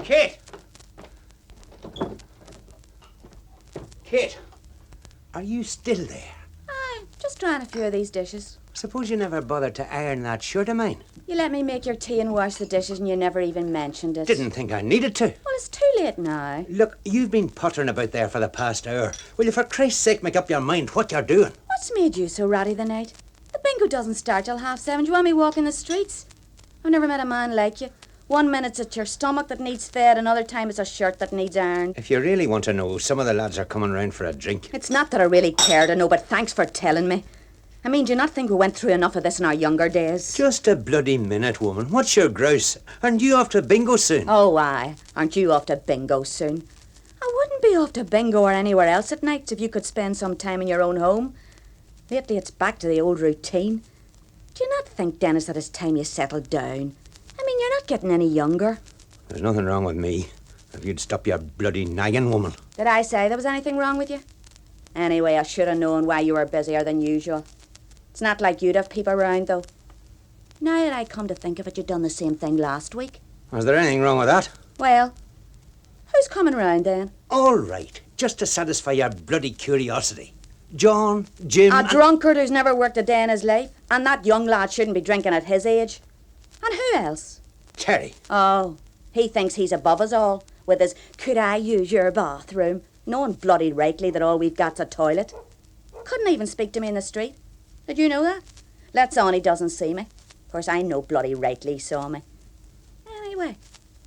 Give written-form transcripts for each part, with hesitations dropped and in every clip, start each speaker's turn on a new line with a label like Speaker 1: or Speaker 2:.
Speaker 1: Kate! Kate! Are you still there?
Speaker 2: Aye, just drying a few of these dishes.
Speaker 1: Suppose you never bothered to iron that shirt of mine.
Speaker 2: You let me make your tea and wash the dishes and you never even mentioned it.
Speaker 1: Didn't think I needed to.
Speaker 2: Well, it's too late now.
Speaker 1: Look, you've been pottering about there for the past hour. Will you for Christ's sake make up your mind what you're doing?
Speaker 2: What's made you so ratty the night? The bingo doesn't start till 7:30. Do you want me walking the streets? I've never met a man like you. 1 minute it's your stomach that needs fed, another time it's a shirt that needs ironed.
Speaker 1: If you really want to know, some of the lads are coming round for a drink.
Speaker 2: It's not that I really care to know, but thanks for telling me. I mean, do you not think we went through enough of this in our younger days?
Speaker 1: Just a bloody minute, woman. What's your grouse? Aren't you off to bingo soon?
Speaker 2: Oh, aye. Aren't you off to bingo soon? I wouldn't be off to bingo or anywhere else at nights if you could spend some time in your own home. Lately it's back to the old routine. Do you not think, Denis, that it's time you settled down? I mean, you're not getting any younger.
Speaker 1: There's nothing wrong with me. If you'd stop your bloody nagging, woman.
Speaker 2: Did I say there was anything wrong with you? Anyway, I should have known why you were busier than usual. It's not like you'd have people around, though. Now that I come to think of it, you'd done the same thing last week.
Speaker 1: Was there anything wrong with that?
Speaker 2: Well, who's coming round then?
Speaker 1: All right, just to satisfy your bloody curiosity. John, Jim...
Speaker 2: A drunkard who's never worked a day in his life. And that young lad shouldn't be drinking at his age. And who else?
Speaker 1: Terry.
Speaker 2: Oh, he thinks he's above us all, with his, could I use your bathroom? Knowing bloody rightly that all we've got's a toilet. Couldn't even speak to me in the street. Did you know that? Let's on he doesn't see me. Of course, I know bloody rightly he saw me. Anyway,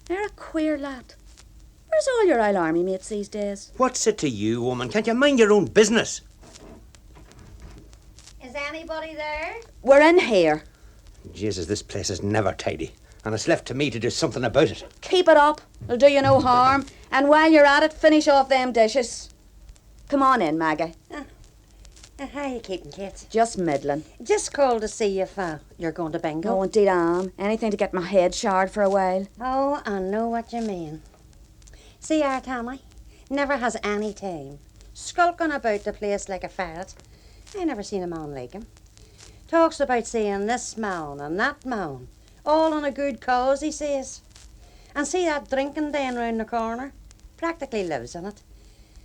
Speaker 2: you're a queer lad. Where's all your Isle Army mates these days?
Speaker 1: What's it to you, woman? Can't you mind your own business?
Speaker 3: Is anybody there?
Speaker 2: We're in here.
Speaker 1: Jesus, this place is never tidy. And it's left to me to do something about it.
Speaker 2: Keep it up. It'll do you no harm. And while you're at it, finish off them dishes. Come on in, Maggie.
Speaker 3: How you keeping, kids?
Speaker 2: Just middling.
Speaker 3: Just called to see if you're going to bingo.
Speaker 2: Oh, indeed I am. Anything to get my head showered for a while.
Speaker 3: Oh, I know what you mean. See our Tommy? Never has any time. Skulking about the place like a ferret. I never seen a man like him. Talks about seeing this man and that man. All on a good cause, he says. And see that drinking den round the corner? Practically lives in it.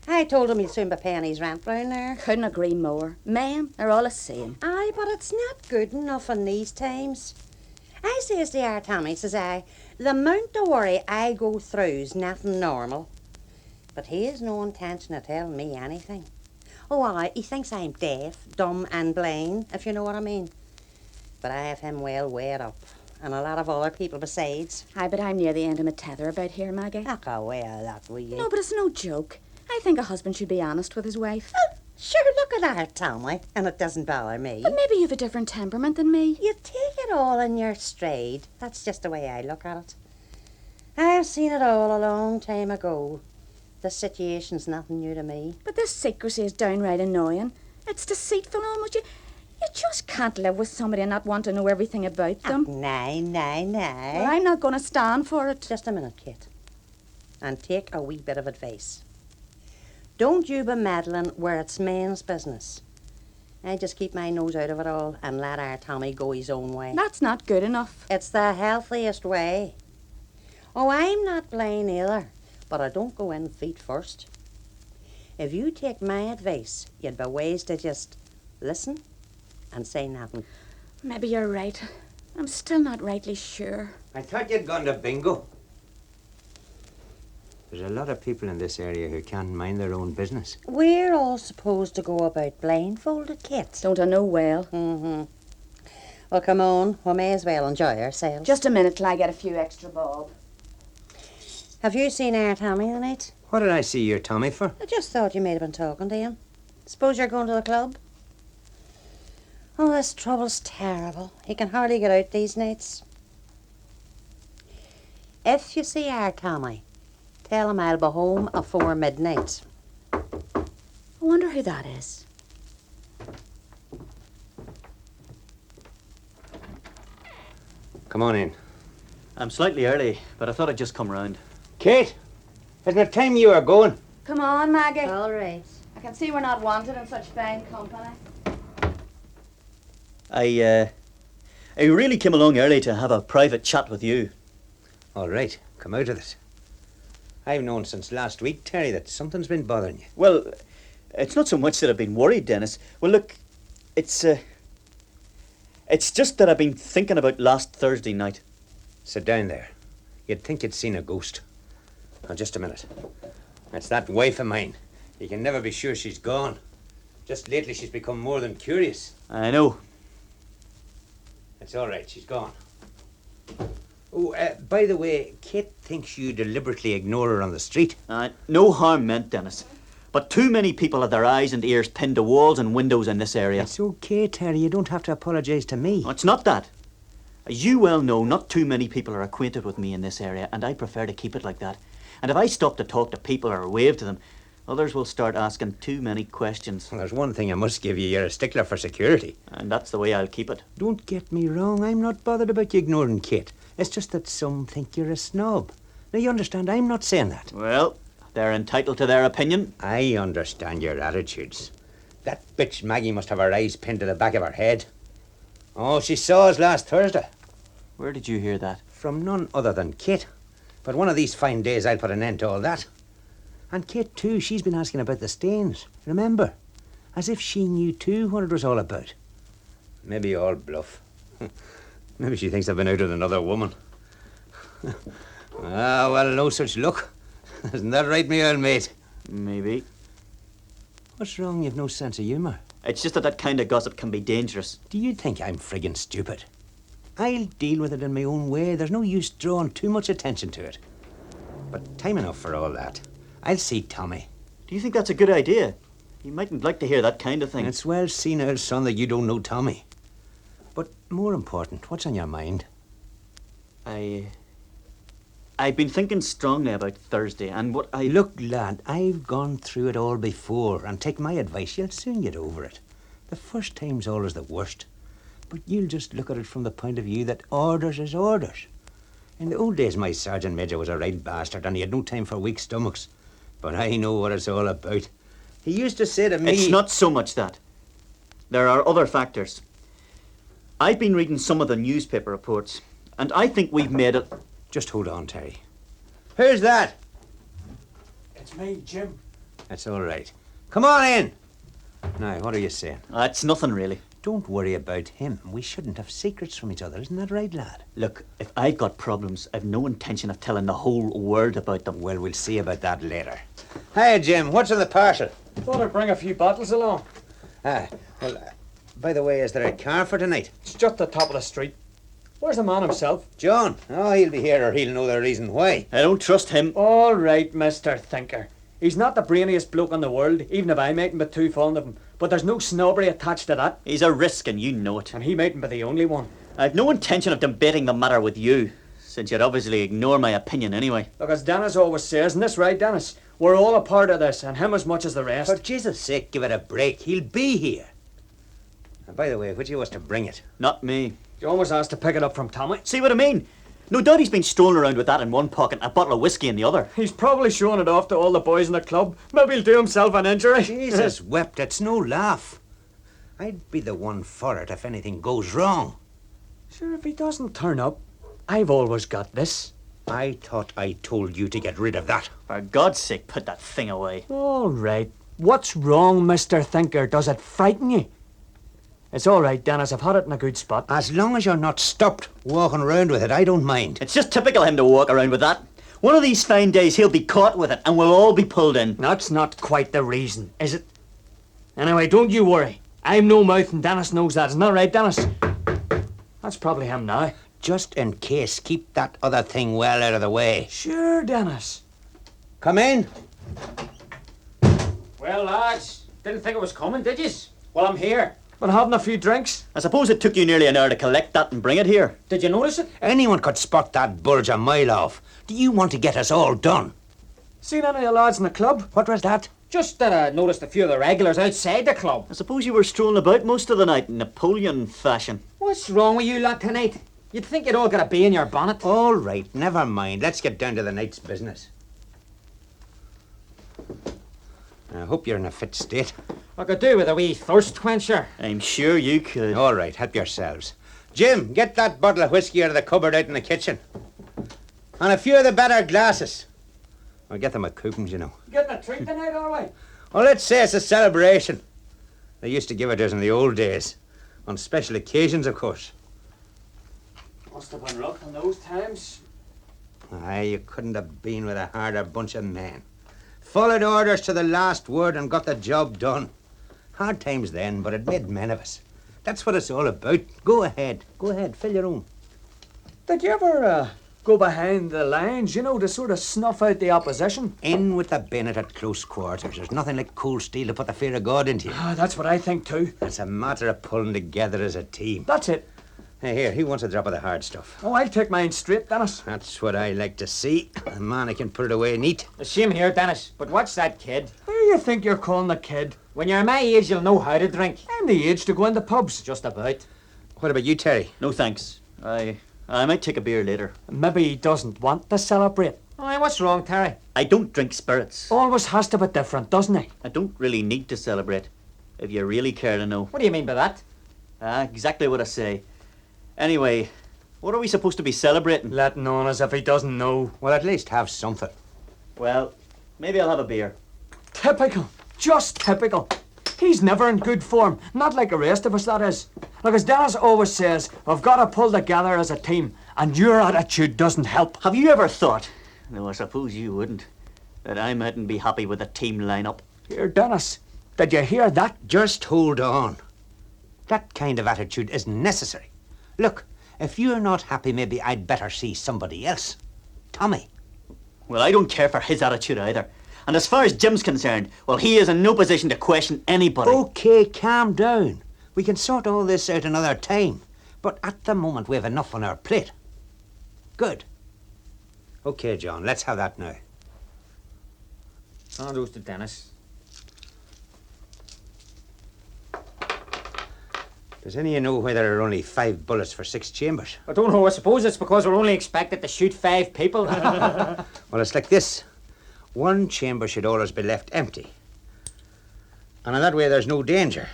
Speaker 3: I told him he'd soon be paying his rent round there.
Speaker 2: Couldn't agree more. Men are all the same.
Speaker 3: Aye, but it's not good enough in these times. I says to our Tommy, says I, the amount of worry I go through's nothing normal. But he has no intention of telling me anything. Oh, aye, he thinks I'm deaf, dumb and blind, if you know what I mean. But I have him well weighed up, and a lot of other people besides.
Speaker 2: Aye, but I'm near the end of my tether about here, Maggie.
Speaker 3: Look away that will you?
Speaker 2: No, but it's no joke. I think a husband should be honest with his wife.
Speaker 3: Oh, sure, look at that, Tommy, and it doesn't bother me.
Speaker 2: But maybe you've a different temperament than me.
Speaker 3: You take it all in your stride. That's just the way I look at it. I've seen it all a long time ago. The situation's nothing new to me.
Speaker 2: But this secrecy is downright annoying. It's deceitful almost. You just can't live with somebody and not want to know everything about them.
Speaker 3: Nay.
Speaker 2: Well, I'm not going to stand for it.
Speaker 3: Just a minute, Kit. And take a wee bit of advice. Don't you be meddling where it's men's business. I just keep my nose out of it all and let our Tommy go his own way.
Speaker 2: That's not good enough.
Speaker 3: It's the healthiest way. Oh, I'm not blind either, but I don't go in feet first. If you take my advice, you'd be wise to just listen and say nothing.
Speaker 2: Maybe you're right. I'm still not rightly sure.
Speaker 1: I thought you'd gone to bingo. There's a lot of people in this area who can't mind their own business.
Speaker 3: We're all supposed to go about blindfolded, Kit.
Speaker 2: Don't I know well?
Speaker 3: Mm-hmm. Well, come on. We may as well enjoy ourselves.
Speaker 2: Just a minute till I get a few extra bob.
Speaker 3: Have you seen our Tommy tonight?
Speaker 1: What did I see your Tommy for?
Speaker 3: I just thought you might have been talking to him. Suppose you're going to the club? Oh, this trouble's terrible. He can hardly get out these nights. If you see our Tommy, tell him I'll be home afore midnight.
Speaker 2: I wonder who that is.
Speaker 1: Come on in.
Speaker 4: I'm slightly early, but I thought I'd just come round.
Speaker 1: Kate, isn't it time you are going?
Speaker 2: Come on, Maggie.
Speaker 3: All right.
Speaker 2: I can see we're not wanted in such fine company.
Speaker 4: I really came along early to have a private chat with you.
Speaker 1: All right, come out of it. I've known since last week, Terry, that something's been bothering you.
Speaker 4: Well, it's not so much that I've been worried, Dennis. Well, look, it's just that I've been thinking about last Thursday night.
Speaker 1: Sit down there. You'd think you'd seen a ghost. Now, just a minute. It's that wife of mine. You can never be sure she's gone. Just lately she's become more than curious.
Speaker 4: I know.
Speaker 1: It's all right, she's gone. Oh, by the way, Kate thinks you deliberately ignore her on the street.
Speaker 4: No harm meant, Dennis. But too many people have their eyes and ears pinned to walls and windows in this area.
Speaker 1: It's okay, Terry. You don't have to apologise to me.
Speaker 4: No, it's not that. As you well know, not too many people are acquainted with me in this area, and I prefer to keep it like that. And if I stop to talk to people or wave to them, others will start asking too many questions.
Speaker 1: Well, there's one thing I must give you. You're a stickler for security.
Speaker 4: And that's the way I'll keep it.
Speaker 1: Don't get me wrong. I'm not bothered about you ignoring Kate. It's just that some think you're a snob. Now, you understand, I'm not saying that.
Speaker 4: Well, they're entitled to their opinion.
Speaker 1: I understand your attitudes. That bitch Maggie must have her eyes pinned to the back of her head. Oh, she saw us last Thursday.
Speaker 4: Where did you hear that?
Speaker 1: From none other than Kate. But one of these fine days I'll put an end to all that. And Kate, too, she's been asking about the stains. Remember? As if she knew, too, what it was all about. Maybe all bluff. Maybe she thinks I've been out with another woman. Well, no such luck. Isn't that right, me old mate?
Speaker 4: Maybe.
Speaker 1: What's wrong? You've no sense of humour.
Speaker 4: It's just that kind of gossip can be dangerous.
Speaker 1: Do you think I'm friggin' stupid? I'll deal with it in my own way. There's no use drawing too much attention to it. But time enough for all that. I'll see Tommy.
Speaker 4: Do you think that's a good idea? You mightn't like to hear that kind of thing.
Speaker 1: It's well seen, old son, that you don't know Tommy. But more important, what's on your mind?
Speaker 4: I've been thinking strongly about Thursday and what I...
Speaker 1: Look, lad, I've gone through it all before, and take my advice, you'll soon get over it. The first time's always the worst. But you'll just look at it from the point of view that orders is orders. In the old days, my sergeant major was a right bastard, and he had no time for weak stomachs. But I know what it's all about. He used to say to me...
Speaker 4: It's not so much that. There are other factors. I've been reading some of the newspaper reports, and I think we've made it...
Speaker 1: Just hold on, Terry. Who's that?
Speaker 5: It's me, Jim.
Speaker 1: That's all right. Come on in. Now, what are you saying?
Speaker 4: It's nothing really.
Speaker 1: Don't worry about him. We shouldn't have secrets from each other. Isn't that right, lad?
Speaker 4: Look, if I've got problems, I've no intention of telling the whole world about them.
Speaker 1: Well, we'll see about that later. Hiya, Jim. What's in the parcel?
Speaker 5: Thought I'd bring a few bottles along.
Speaker 1: By the way, is there a car for tonight?
Speaker 5: It's just the top of the street. Where's the man himself?
Speaker 1: John. Oh, he'll be here or he'll know the reason why.
Speaker 4: I don't trust him.
Speaker 5: All right, Mr. Thinker. He's not the brainiest bloke in the world, even if I mightn't be too fond of him. But there's no snobbery attached to that.
Speaker 4: He's a risk and you know it.
Speaker 5: And he mightn't be the only one.
Speaker 4: I've no intention of debating the matter with you, since you'd obviously ignore my opinion anyway.
Speaker 5: Look, as Denis always says, and this right, Denis, we're all a part of this, and him as much as the rest.
Speaker 1: For Jesus' sake, give it a break. He'll be here. And by the way, which of you was to bring it?
Speaker 4: Not me.
Speaker 5: You almost asked to pick it up from Tommy.
Speaker 4: See what I mean? No doubt he's been strolling around with that in one pocket and a bottle of whiskey in the other.
Speaker 5: He's probably showing it off to all the boys in the club. Maybe he'll do himself an injury.
Speaker 1: Jesus wept, it's no laugh. I'd be the one for it if anything goes wrong.
Speaker 5: Sure, if he doesn't turn up, I've always got this.
Speaker 1: I thought I told you to get rid of that.
Speaker 4: For God's sake, put that thing away.
Speaker 5: All right. What's wrong, Mr. Thinker? Does it frighten you? It's all right, Denis. I've had it in a good spot.
Speaker 1: As long as you're not stopped walking around with it, I don't mind.
Speaker 4: It's just typical him to walk around with that. One of these fine days he'll be caught with it and we'll all be pulled in.
Speaker 5: That's not quite the reason, is it? Anyway, don't you worry. I'm no mouth and Denis knows that. Isn't that right, Denis? That's probably him now.
Speaker 1: Just in case, keep that other thing well out of the way.
Speaker 5: Sure, Denis.
Speaker 1: Come in.
Speaker 5: Well, lads, didn't think it was coming, did yous? Well, I'm here. Been having a few drinks.
Speaker 4: I suppose it took you nearly an hour to collect that and bring it here.
Speaker 5: Did you notice it?
Speaker 1: Anyone could spot that bulge a mile off. Do you want to get us all done?
Speaker 5: Seen any of the lads in the club?
Speaker 1: What was that?
Speaker 5: Just that I noticed a few of the regulars outside the club.
Speaker 4: I suppose you were strolling about most of the night in Napoleon fashion.
Speaker 5: What's wrong with you lot tonight? You'd think you'd all got a bee in your bonnet.
Speaker 1: All right, never mind. Let's get down to the night's business. I hope you're in a fit state.
Speaker 5: I could do with a wee thirst quencher.
Speaker 4: I'm sure you could.
Speaker 1: All right, help yourselves. Jim, get that bottle of whiskey out of the cupboard out in the kitchen. And a few of the better glasses. I'll get them a coupons, you know.
Speaker 5: Getting a treat tonight, all right?
Speaker 1: Well, let's say it's a celebration. They used to give it us in the old days. On special occasions, of course.
Speaker 5: Must have been rough in those times.
Speaker 1: Aye, you couldn't have been with a harder bunch of men. Followed orders to the last word and got the job done. Hard times then, but it made men of us. That's what it's all about. Go ahead, fill your own.
Speaker 5: Did you ever go behind the lines, you know, to sort of snuff out the opposition?
Speaker 1: In with the bayonet at close quarters. There's nothing like cold steel to put the fear of God into you.
Speaker 5: Ah, that's what I think too.
Speaker 1: It's a matter of pulling together as a team.
Speaker 5: That's it.
Speaker 1: Hey, here, who wants a drop of the hard stuff?
Speaker 5: Oh, I'll take mine straight, Denis.
Speaker 1: That's what I like to see. A man who can put it away neat.
Speaker 6: The same here, Denis. But what's that kid?
Speaker 5: Who do you think you're calling the kid?
Speaker 6: When you're my age, you'll know how to drink.
Speaker 5: I'm the age to go into pubs.
Speaker 6: Just about.
Speaker 1: What about you, Terry?
Speaker 4: No thanks. I might take a beer later.
Speaker 5: Maybe he doesn't want to celebrate.
Speaker 6: Oh, what's wrong, Terry?
Speaker 4: I don't drink spirits.
Speaker 5: Always has to be different, doesn't he?
Speaker 4: I don't really need to celebrate, if you really care to know.
Speaker 6: What do you mean by that?
Speaker 4: Exactly what I say. Anyway, what are we supposed to be celebrating?
Speaker 5: Letting on as if he doesn't know.
Speaker 1: Well, at least have something.
Speaker 4: Well, maybe I'll have a beer.
Speaker 5: Typical. Just typical. He's never in good form. Not like the rest of us, that is. Like as Denis always says, we've got to pull together as a team, and your attitude doesn't help.
Speaker 4: Have you ever thought, no, I suppose you wouldn't, that I mightn't be happy with a team lineup?
Speaker 5: Here, Denis, did you hear that?
Speaker 1: Just hold on. That kind of attitude isn't necessary. Look, if you're not happy, maybe I'd better see somebody else. Tommy.
Speaker 4: Well, I don't care for his attitude either. And as far as Jim's concerned, well, he is in no position to question anybody.
Speaker 1: Okay, calm down. We can sort all this out another time. But at the moment, we have enough on our plate. Good. Okay, John, let's have that now.
Speaker 6: Oh, those to Denis.
Speaker 1: Does any of you know why there are only 5 bullets for 6 chambers?
Speaker 6: I don't know. I suppose it's because we're only expected to shoot 5 people.
Speaker 1: Well, it's like this. One chamber should always be left empty. And in that way, there's no danger.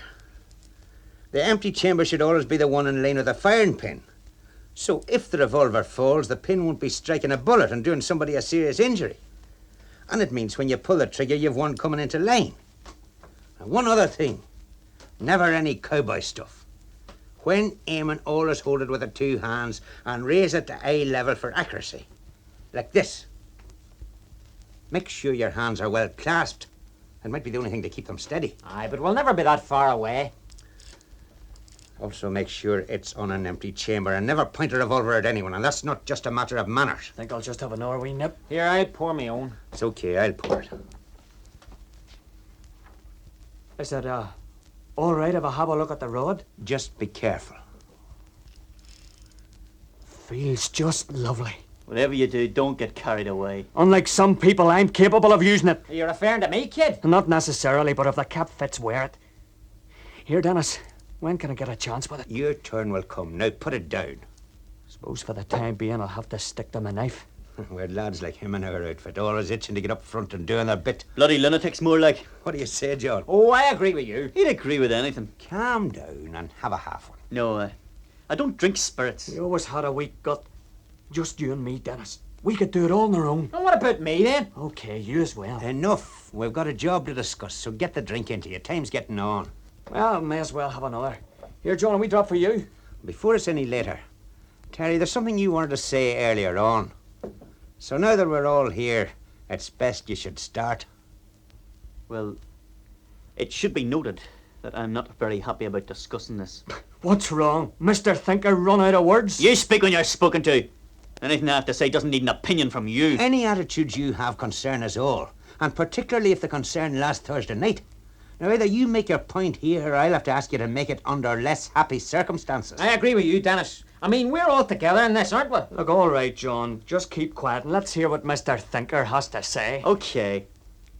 Speaker 1: The empty chamber should always be the one in line with the firing pin. So if the revolver falls, the pin won't be striking a bullet and doing somebody a serious injury. And it means when you pull the trigger, you've one coming into line. And one other thing. Never any cowboy stuff. When aiming, always hold it with the 2 hands and raise it to eye level for accuracy. Like this. Make sure your hands are well clasped. It might be the only thing to keep them steady.
Speaker 6: Aye, but we'll never be that far away.
Speaker 1: Also make sure it's on an empty chamber and never point a revolver at anyone, and that's not just a matter of manners.
Speaker 5: Think I'll just have another wee nip.
Speaker 6: Here, I'll pour me own.
Speaker 1: It's okay, I'll pour it.
Speaker 5: Is it, all right if I have a look at the rod?
Speaker 1: Just be careful.
Speaker 5: Feels just lovely.
Speaker 4: Whatever you do, don't get carried away.
Speaker 5: Unlike some people, I'm capable of using it.
Speaker 6: Are you referring to me, kid?
Speaker 5: Not necessarily, but if the cap fits, wear it. Here, Denis, when can I get a chance with it?
Speaker 1: Your turn will come. Now put it down.
Speaker 5: Suppose for the time being I'll have to stick to my knife.
Speaker 1: We're lads like him in our outfit, always itching to get up front and doing their bit.
Speaker 4: Bloody lunatics, more like.
Speaker 1: What do you say, John?
Speaker 6: Oh, I agree with you.
Speaker 4: He'd agree with anything.
Speaker 1: Calm down and have a half one.
Speaker 4: No, I don't drink spirits.
Speaker 5: We always had a weak gut. Just you and me, Denis. We could do it all on our own.
Speaker 6: And what about me, then?
Speaker 5: Okay, you as well.
Speaker 1: Enough. We've got a job to discuss, so get the drink into you. Time's getting on.
Speaker 5: Well, may as well have another. Here, John, we drop for you.
Speaker 1: Before it's any later, Terry, there's something you wanted to say earlier on. So now that we're all here, it's best you should start.
Speaker 4: Well, it should be noted that I'm not very happy about discussing this.
Speaker 5: What's wrong? Mr. Thinker run out of words?
Speaker 4: You speak when you're spoken to. Anything I have to say doesn't need an opinion from you.
Speaker 1: Any attitudes you have concern us all, and particularly if the concern last Thursday night. Now, either you make your point here, or I'll have to ask you to make it under less happy circumstances.
Speaker 6: I agree with you, Denis. I mean, we're all together in this, aren't we?
Speaker 5: Look, all right, John. Just keep quiet and let's hear what Mr. Thinker has to say.
Speaker 4: Okay,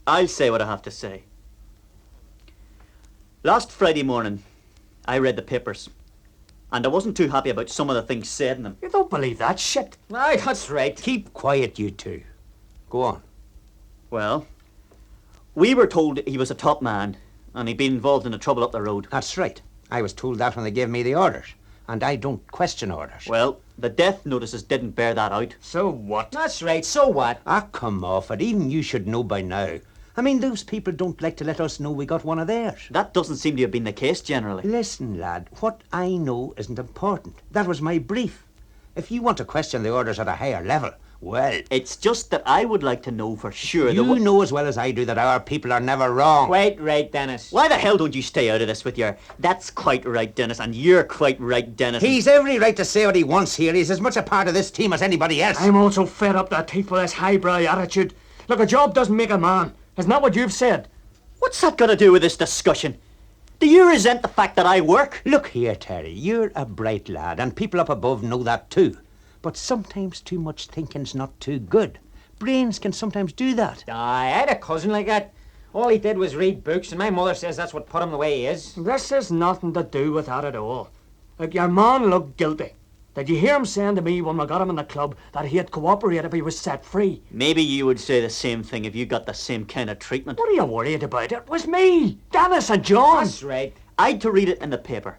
Speaker 4: I'll say what I have to say. Last Friday morning, I read the papers, and I wasn't too happy about some of the things said in them.
Speaker 5: You don't believe that shit.
Speaker 6: Aye, that's right.
Speaker 1: Keep quiet, you two. Go on.
Speaker 4: Well, we were told he was a top man, and he'd been involved in the trouble up the road.
Speaker 1: That's right. I was told that when they gave me the orders. and I don't question orders.
Speaker 4: Well, the death notices didn't bear that out.
Speaker 5: So what?
Speaker 6: That's right, so what?
Speaker 1: Ah, come off it. Even you should know by now. I mean, those people don't like to let us know we got one of theirs.
Speaker 4: That doesn't seem to have been the case generally.
Speaker 1: Listen, lad, what I know isn't important. That was my brief. If you want to question the orders at a higher level, well...
Speaker 4: It's just that I would like to know for sure
Speaker 1: You know as well as I do that our people are never wrong.
Speaker 6: Quite right, Denis.
Speaker 4: Why the hell don't you stay out of this with your... That's quite right, Denis, and you're quite right, Denis.
Speaker 1: He's every right to say what he wants here. He's as much a part of this team as anybody else.
Speaker 5: I'm also fed up to the teeth with this highbrow attitude. Look, a job doesn't make a man. Isn't that what you've said?
Speaker 4: What's that got to do with this discussion? Do you resent the fact that I work?
Speaker 1: Look here, Terry, you're a bright lad, and people up above know that too. But sometimes too much thinking's not too good. Brains can sometimes do that.
Speaker 6: I had a cousin like that. All he did was read books, and my mother says that's what put him the way he is.
Speaker 5: This has nothing to do with that at all. Like, your man looked guilty. Did you hear him saying to me when we got him in the club that he had cooperated if he was set free?
Speaker 4: Maybe you would say the same thing if you got the same kind of treatment.
Speaker 5: What are you worried about? It was me, Denis and John.
Speaker 6: That's right.
Speaker 4: I'd to read it in the paper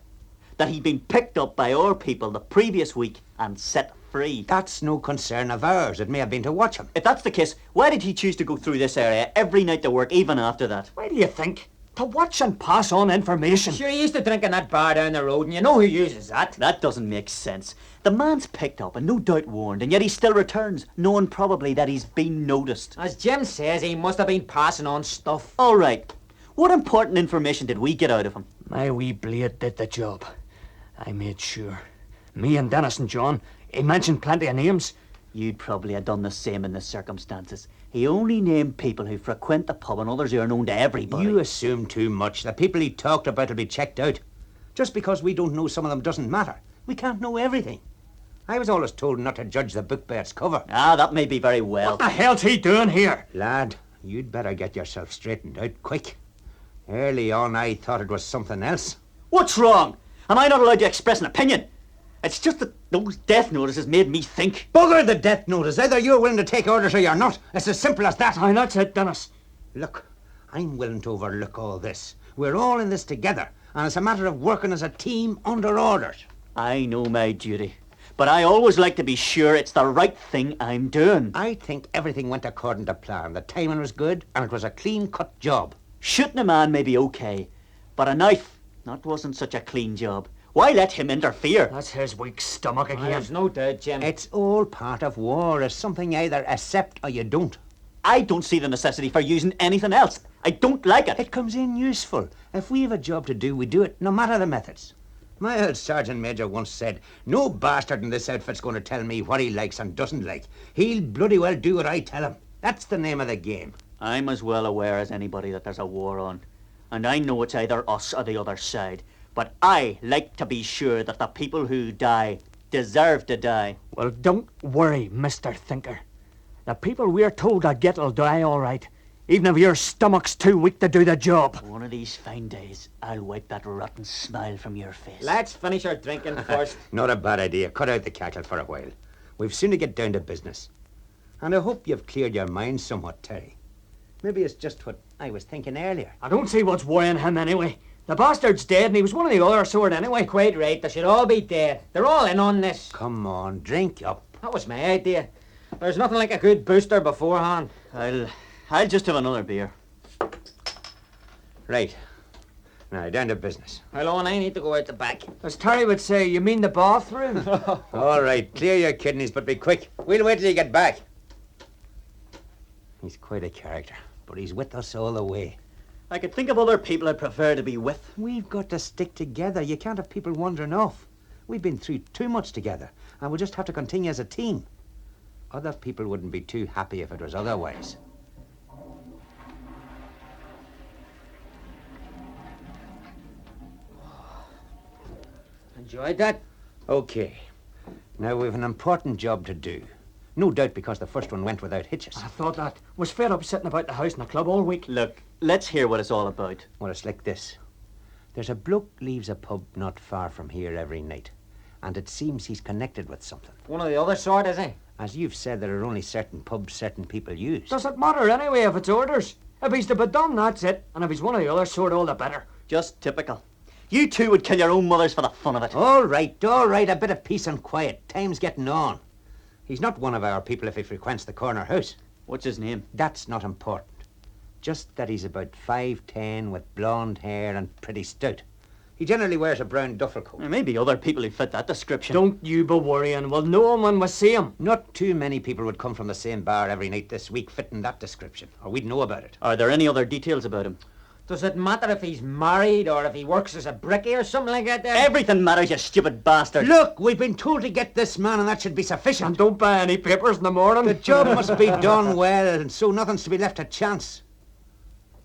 Speaker 4: that he'd been picked up by our people the previous week and set free.
Speaker 1: That's no concern of ours. It may have been to watch him.
Speaker 4: If that's the case, why did he choose to go through this area every night to work, even after that?
Speaker 5: Why do you think? To watch and pass on information.
Speaker 6: Sure, he used to drink in that bar down the road, and you know who uses that.
Speaker 4: That doesn't make sense. The man's picked up and no doubt warned, and yet he still returns, knowing probably that he's been noticed.
Speaker 6: As Jim says, he must have been passing on stuff.
Speaker 4: All right. What important information did we get out of him?
Speaker 5: My wee blade did the job. I made sure. Me and Denis and John, he mentioned plenty of names.
Speaker 4: You'd probably have done the same in the circumstances. He only named people who frequent the pub and others who are known to everybody.
Speaker 1: You assume too much. The people he talked about will be checked out. Just because we don't know some of them doesn't matter. We can't know everything. I was always told not to judge the book by its cover.
Speaker 4: Ah, that may be very well.
Speaker 5: What the hell's he doing here?
Speaker 1: Lad, you'd better get yourself straightened out quick. Early on, I thought it was something else.
Speaker 4: What's wrong? Am I not allowed to express an opinion? It's just that those death notices made me think.
Speaker 1: Bugger the death notice. Either you're willing to take orders or you're not. It's as simple as that.
Speaker 5: Aye, that's it, Denis.
Speaker 1: Look, I'm willing to overlook all this. We're all in this together, and it's a matter of working as a team under orders.
Speaker 4: I know my duty, but I always like to be sure it's the right thing I'm doing.
Speaker 1: I think everything went according to plan. The timing was good, and it was a clean-cut job.
Speaker 4: Shooting a man may be okay, but a knife, that wasn't such a clean job. Why let him interfere?
Speaker 5: That's his weak stomach again.
Speaker 6: There's no doubt, Jim.
Speaker 1: It's all part of war. It's something you either accept or you don't.
Speaker 4: I don't see the necessity for using anything else. I don't like it.
Speaker 1: It comes in useful. If we have a job to do, we do it, no matter the methods. My old sergeant major once said, no bastard in this outfit's going to tell me what he likes and doesn't like. He'll bloody well do what I tell him. That's the name of the game.
Speaker 4: I'm as well aware as anybody that there's a war on. And I know it's either us or the other side. But I like to be sure that the people who die deserve to die.
Speaker 5: Well, don't worry, Mr. Thinker. The people we're told to get will die all right, even if your stomach's too weak to do the job.
Speaker 4: One of these fine days, I'll wipe that rotten smile from your face.
Speaker 6: Let's finish our drinking first.
Speaker 1: Not a bad idea. Cut out the cackle for a while. We've soon to get down to business. And I hope you've cleared your mind somewhat, Terry. Maybe it's just what I was thinking earlier.
Speaker 5: I don't see what's worrying him anyway. The bastard's dead and he was one of the other sort anyway.
Speaker 6: Quite right, they should all be dead. They're all in on this.
Speaker 1: Come on, drink up.
Speaker 6: That was my idea. There's nothing like a good booster beforehand.
Speaker 4: I'll just have another beer.
Speaker 1: Right. Now, down to business.
Speaker 6: Hold on, I need to go out the back.
Speaker 5: As Terry would say, you mean the bathroom?
Speaker 1: All right, clear your kidneys, but be quick. We'll wait till you get back. He's quite a character, but he's with us all the way.
Speaker 4: I could think of other people I'd prefer to be with.
Speaker 1: We've got to stick together. You can't have people wandering off. We've been through too much together, and we'll just have to continue as a team. Other people wouldn't be too happy if it was otherwise.
Speaker 6: Enjoyed that?
Speaker 1: Okay. Now we've an important job to do. No doubt because the first one went without hitches.
Speaker 5: I thought that. Was fed up sitting about the house in the club all week.
Speaker 4: Look, let's hear what it's all about.
Speaker 1: Well, it's like this. There's a bloke leaves a pub not far from here every night, and it seems he's connected with something.
Speaker 6: One of the other sort, is he?
Speaker 1: As you've said, there are only certain pubs certain people use.
Speaker 5: Does it matter anyway if it's orders? If he's to be done, that's it. And if he's one of the other sort, all the better.
Speaker 4: Just typical. You two would kill your own mothers for the fun of it.
Speaker 1: All right, a bit of peace and quiet. Time's getting on. He's not one of our people if he frequents the corner house.
Speaker 4: What's his name?
Speaker 1: That's not important. Just that he's about 5'10", with blonde hair and pretty stout. He generally wears a brown duffel coat.
Speaker 4: There may be other people who fit that description.
Speaker 5: Don't you be worrying. We'll know him when we see him.
Speaker 1: Not too many people would come from the same bar every night this week fitting that description, or we'd know about it.
Speaker 4: Are there any other details about him?
Speaker 6: Does it matter if he's married or if he works as a brickie or something like that?
Speaker 4: Everything matters, you stupid bastard.
Speaker 1: Look, we've been told to get this man, and that should be sufficient.
Speaker 5: And don't buy any papers in the morning.
Speaker 1: The job must be done well, and so nothing's to be left to chance.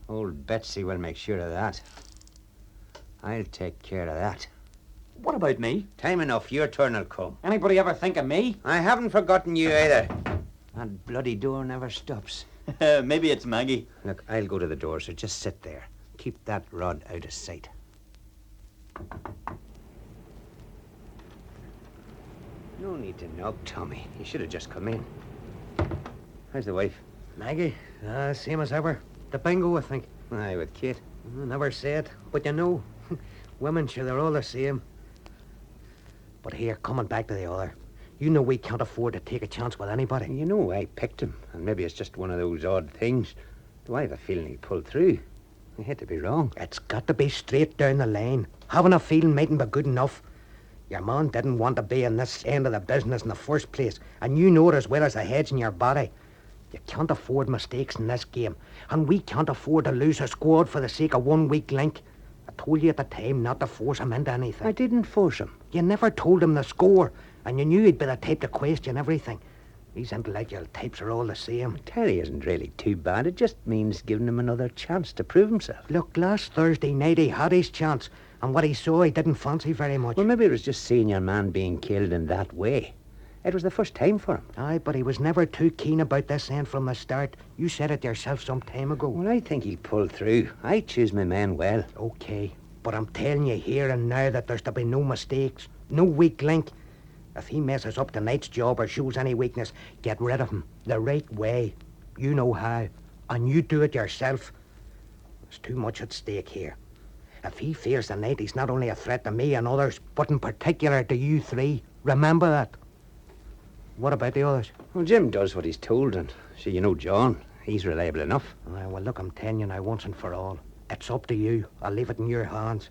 Speaker 1: Old Betsy will make sure of that. I'll take care of that.
Speaker 5: What about me?
Speaker 1: Time enough, your turn will come.
Speaker 6: Anybody ever think of me?
Speaker 1: I haven't forgotten you either. That bloody door never stops.
Speaker 4: Maybe it's Maggie.
Speaker 1: Look, I'll go to the door, so just sit there. Keep that rod out of sight. No need to knock, Tommy. You should have just come in. How's the wife?
Speaker 7: Maggie, same as ever. The bingo, I think.
Speaker 1: Aye, with Kate.
Speaker 7: I never said, but you know, women, sure, they're all the same. But here, coming back to the other, you know we can't afford to take a chance with anybody.
Speaker 1: You know I picked him, and maybe it's just one of those odd things. Do I have a feeling he'll pull through? I hate to be wrong.
Speaker 7: It's got to be straight down the lane. Having a feeling mightn't be good enough. Your man didn't want to be in this end of the business in the first place, and you know it as well as the heads in your body. You can't afford mistakes in this game, and we can't afford to lose a squad for the sake of one weak link. I told you at the time not to force him into anything.
Speaker 1: I didn't force him.
Speaker 7: You never told him the score, and you knew he'd be the type to question everything. These intellectual types are all the same.
Speaker 1: Terry isn't really too bad. It just means giving him another chance to prove himself.
Speaker 7: Look, last Thursday night he had his chance, and what he saw he didn't fancy very much.
Speaker 1: Well, maybe it was just seeing your man being killed in that way. It was the first time for him.
Speaker 7: Aye, but he was never too keen about this end from the start. You said it yourself some time ago.
Speaker 1: Well, I think he'll pull through. I choose my men well.
Speaker 7: Okay, but I'm telling you here and now that there's to be no mistakes, no weak link. If he messes up tonight's job or shows any weakness, get rid of him the right way. You know how, and you do it yourself. There's too much at stake here. If he fears tonight, he's not only a threat to me and others, but in particular to you three. Remember that. What about the others?
Speaker 1: Well, Jim does what he's told, and so you know John. He's reliable enough.
Speaker 7: Well, look, I'm telling you now once and for all. It's up to you. I'll leave it in your hands.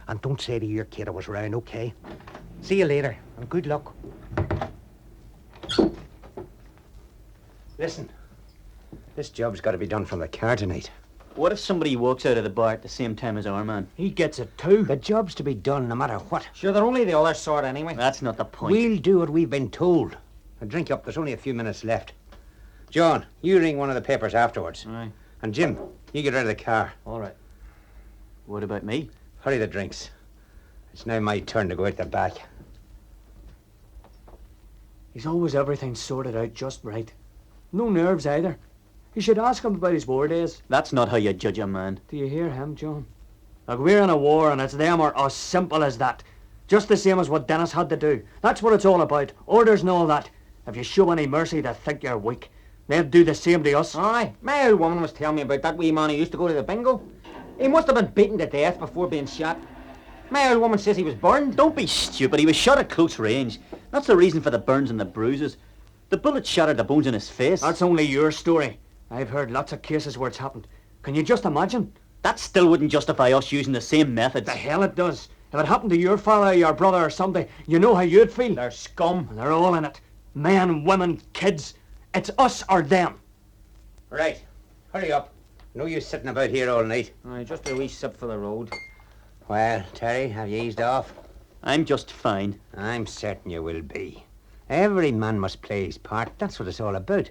Speaker 7: And don't say to your kid I was round, okay? See you later, and good luck.
Speaker 1: Listen, this job's got to be done from the car tonight.
Speaker 4: What if somebody walks out of the bar at the same time as our man?
Speaker 5: He gets it too.
Speaker 1: The job's to be done no matter what.
Speaker 6: Sure, they're only the other sort anyway.
Speaker 4: That's not the point.
Speaker 1: We'll do what we've been told. Now drink up, there's only a few minutes left. John, you ring one of the papers afterwards.
Speaker 4: Aye.
Speaker 1: And Jim, you get out of the car.
Speaker 5: All right.
Speaker 4: What about me?
Speaker 1: Hurry the drinks. It's now my turn to go out the back.
Speaker 5: He's always everything sorted out just right. No nerves either. You should ask him about his war days.
Speaker 4: That's not how you judge a man.
Speaker 5: Do you hear him, John? Like, we're in a war and it's them or us, simple as that. Just the same as what Denis had to do. That's what it's all about. Orders and all that. If you show any mercy, they think you're weak. They'll do the same to us.
Speaker 6: Aye, my old woman was telling me about that wee man who used to go to the bingo. He must have been beaten to death before being shot. My old woman says he was burned.
Speaker 4: Don't be stupid. He was shot at close range. That's the reason for the burns and the bruises. The bullet shattered the bones in his face.
Speaker 5: That's only your story. I've heard lots of cases where it's happened. Can you just imagine?
Speaker 4: That still wouldn't justify us using the same methods.
Speaker 5: The hell it does. If it happened to your father, your brother or somebody, you know how you'd feel.
Speaker 6: They're scum.
Speaker 5: And they're all in it. Men, women, kids. It's us or them.
Speaker 1: Right, hurry up. No use sitting about here all night.
Speaker 6: Aye, just a wee sip for the road.
Speaker 1: Well, Terry, have you eased off?
Speaker 4: I'm just fine.
Speaker 1: I'm certain you will be. Every man must play his part. That's what it's all about.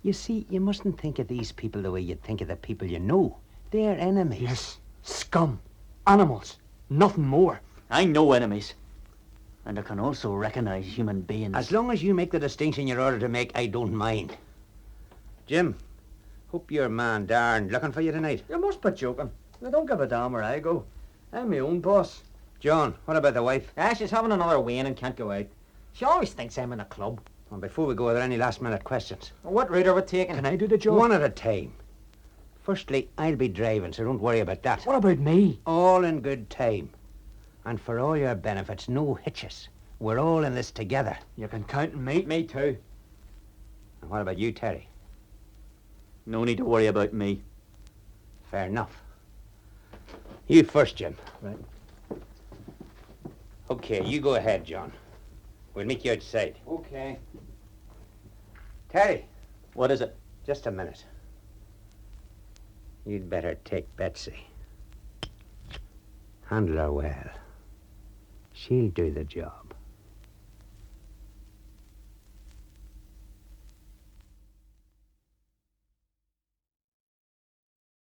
Speaker 1: You see, you mustn't think of these people the way you think of the people you know. They're enemies.
Speaker 5: Yes, scum. Animals. Nothing more.
Speaker 4: I know enemies. And I can also recognize human beings.
Speaker 1: As long as you make the distinction you're ordered to make, I don't mind. Jim, hope your man Darren looking for you tonight.
Speaker 5: You must be joking. I don't give a damn where I go. I'm my own boss.
Speaker 1: John, what about the wife?
Speaker 6: Ah, she's having another wane and can't go out. She always thinks I'm in a club.
Speaker 1: Well, before we go, are there any last-minute questions?
Speaker 6: What route are we taking?
Speaker 5: Can I do the job?
Speaker 1: One at a time. Firstly, I'll be driving, so don't worry about that.
Speaker 5: What about me?
Speaker 1: All in good time. And for all your benefits, no hitches. We're all in this together.
Speaker 5: You can count on me.
Speaker 6: Me too.
Speaker 1: And what about you, Terry?
Speaker 4: No need to worry about me.
Speaker 1: Fair enough. You first, Jim.
Speaker 5: Right.
Speaker 1: Okay, you go ahead, John. We'll meet you outside.
Speaker 6: Okay.
Speaker 1: Terry,
Speaker 4: What is it?
Speaker 1: just a minute. You'd better take Betsy. Handle her well. She'll do the job.